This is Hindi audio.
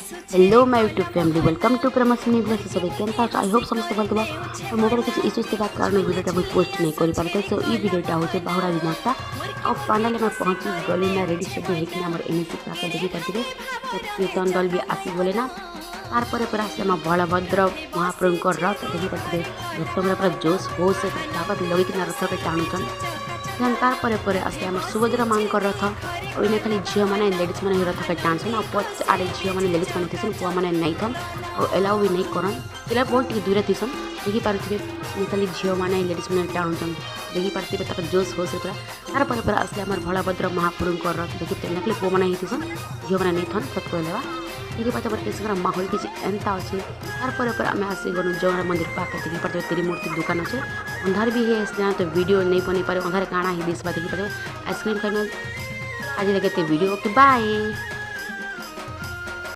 Hello my YouTube family welcome to promotion blog सब केनता आई होप समस्त भल थबो तो मोबाइल किसी इश्यूज के कारण वीडियोटा मुझे पोस्ट नहीं कर पारे तो ये वीडियोटा होचे बाहुड़ा दिनटा और फाइनली मैं पहुंची गली ना रेडी सब होकि हमर एनएसी पाके देखि करथिबे तो कीर्तन दल भी आसी बोले ना तार पर पर आसे हम बलभद्र महाप्रभु रथ देखि करथिबे रथ में पूरा जोश होश से ताकत लगी कि रथ के टाणुचन तार पर आसे हम सुभद्रा मां रथ और इन्हें खाली झील मैंने लेडीज मैंने रथ के टाणसन और पच आड़े झील मैंने लेडीज मैंने थीसन पुआ मैंने नहीं थन और एलाउ भी नहीं करन पिला बहुत दूर थीसन देखी पारे खाली झील मैंने लेडीज मैंने टाणुचन देखी पारे तक जोश हो से पूरा तार पर आसले आम बलभद्र महाप्रभु रथ देखी खाली पुआ मैंने ही थीसन झील मैंने नहीं थन सत कहलेवा देखी पाते किसी माहौल किसी एंता अच्छे तार पर आम आसी गलु जगन्नाथ मंदिर पाके देखी पाते त्रिमूर्ति दुकान अच्छे अंधार भी है तो वीडियो नहीं बन पारे अंधार काଣା ही दिसवा देखी पारे आइसक्रीम खाने आज लगे वीडियो ओके बाय।